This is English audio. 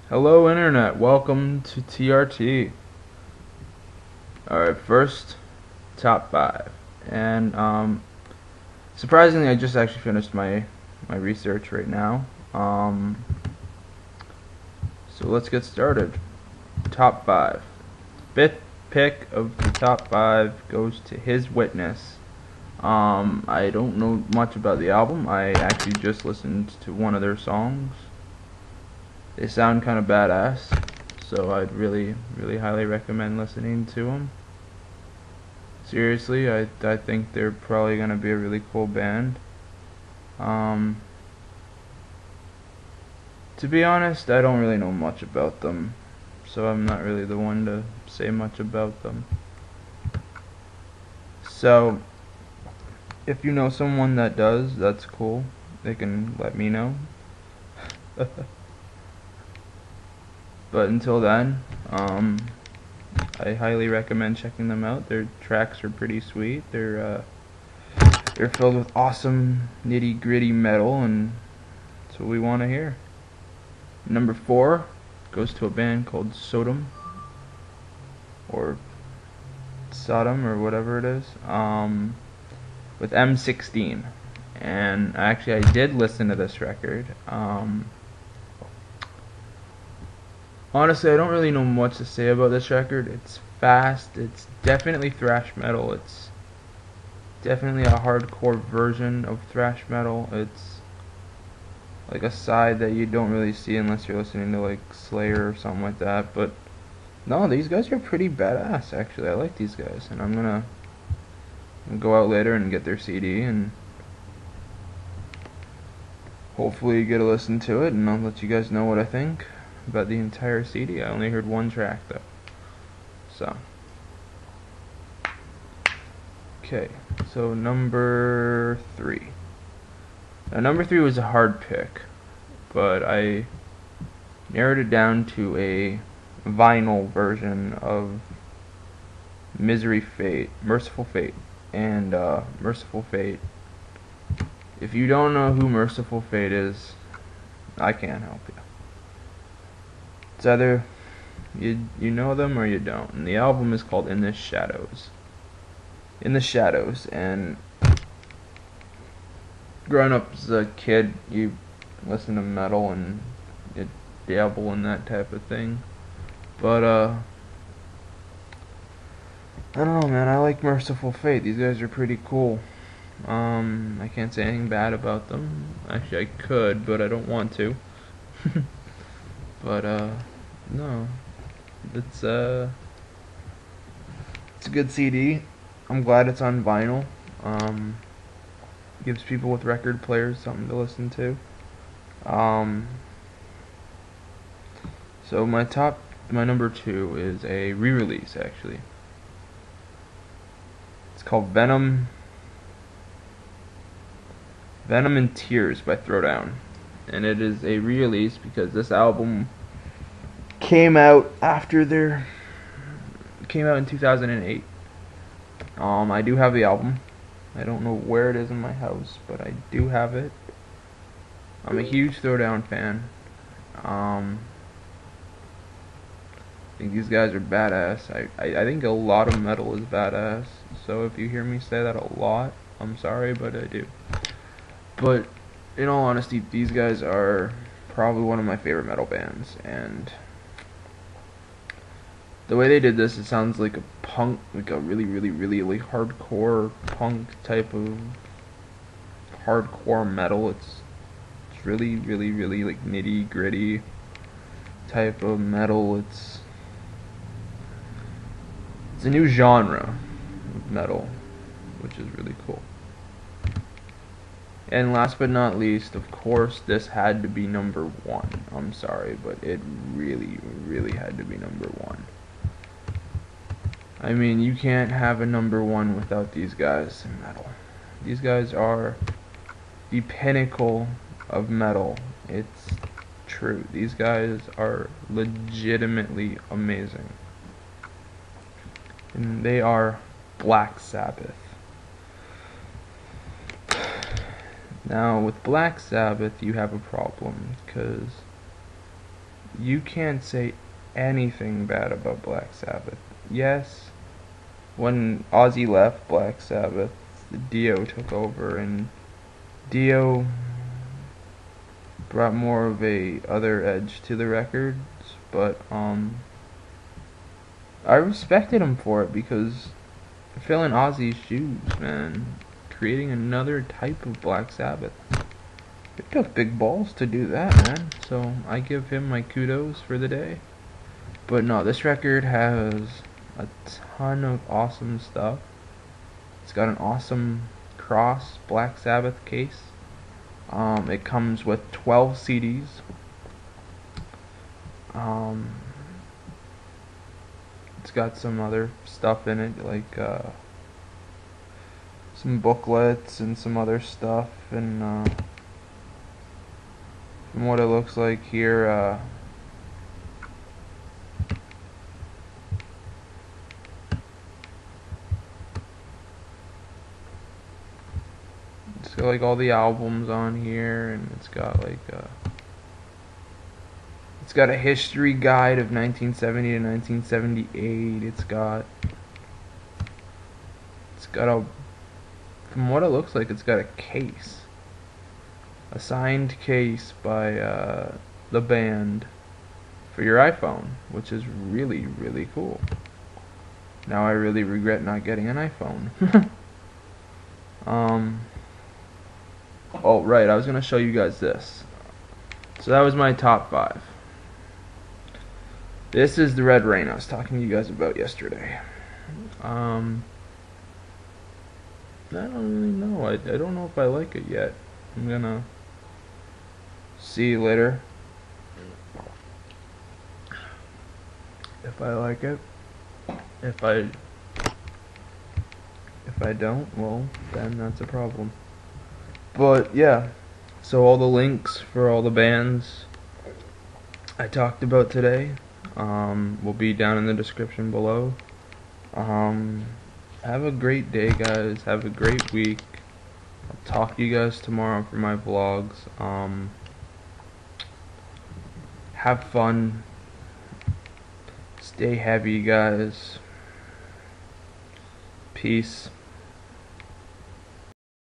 Hello Internet, welcome to TRT. Alright, first, top 5. And, surprisingly I just actually finished my research right now. So let's get started. Top 5. Fifth pick of the top 5 goes to His Witness. I don't know much about the album. I actually just listened to one of their songs. They sound kind of badass, so I'd really highly recommend listening to them. Seriously, I think they're probably gonna be a really cool band. To be honest, I don't really know much about them, so I'm not really the one to say much about them. So, if you know someone that does, that's cool. They can let me know. But until then, I highly recommend checking them out. Their tracks are pretty sweet. They're filled with awesome nitty-gritty metal, and that's what we want to hear. Number 4 goes to a band called Sodom, or Sodom, or whatever it is, with M16. And actually, I did listen to this record. Honestly, I don't really know much to say about this record. It's fast, it's definitely thrash metal, it's definitely a hardcore version of thrash metal. It's like a side that you don't really see unless you're listening to like Slayer or something like that. But no, these guys are pretty badass actually. I like these guys, and I'm gonna go out later and get their CD and hopefully get a listen to it, and I'll let you guys know what I think about the entire CD. I only heard one track though. So, okay, so number 3. Now number 3 was a hard pick, but I narrowed it down to a vinyl version of Mercyful Fate. And Mercyful Fate, if you don't know who Mercyful Fate is, I can't help you. It's either you know them or you don't. And the album is called In the Shadows. And growing up as a kid, you listen to metal and you dabble in that type of thing. But I don't know, man. I like Mercyful Fate. These guys are pretty cool. I can't say anything bad about them. Actually, I could, but I don't want to. But no, it's a good CD. I'm glad it's on vinyl. Gives people with record players something to listen to. So my number 2 is a re-release actually. It's called Venom and Tears by Throwdown. And it is a re-release because this album came out in 2008. I do have the album. I don't know where it is in my house, but I do have it. I'm a huge Throwdown fan. I think these guys are badass. I think a lot of metal is badass. So if you hear me say that a lot, I'm sorry, but I do. But in all honesty, these guys are probably one of my favorite metal bands, and the way they did this, it sounds like a punk, like a really hardcore punk type of hardcore metal. It's really like nitty gritty type of metal. It's a new genre of metal, which is really cool. And last but not least, of course, this had to be number 1. I'm sorry, but it really had to be number 1. I mean, you can't have a number 1 without these guys in metal. These guys are the pinnacle of metal. It's true. These guys are legitimately amazing. And they are Black Sabbath. Now, with Black Sabbath, you have a problem, because you can't say anything bad about Black Sabbath. Yes, when Ozzy left Black Sabbath, Dio took over, and Dio brought more of a other edge to the records, but I respected him for it because filling Ozzy's shoes, man, creating another type of Black Sabbath. It took big balls to do that, man. So I give him my kudos for the day. But no, this record has a ton of awesome stuff. It's got an awesome cross Black Sabbath case. It comes with 12 CDs. It's got some other stuff in it, like some booklets and some other stuff, and from what it looks like here, it's got like all the albums on here, and it's got like it's got a history guide of 1970 to 1978. It's got a, from what it looks like, it's got a case, a signed case by the band for your iPhone, which is really, really cool. Now I really regret not getting an iPhone. Oh right, I was gonna show you guys this. So that was my top 5. This is the Red Rain I was talking to you guys about yesterday. I don't really know. I don't know if I like it yet. I'm gonna see later if I like it. If I don't, well, then that's a problem. But yeah, so all the links for all the bands I talked about today will be down in the description below. Have a great day, guys. Have a great week. I'll talk to you guys tomorrow for my vlogs. Have fun. Stay heavy, guys. Peace.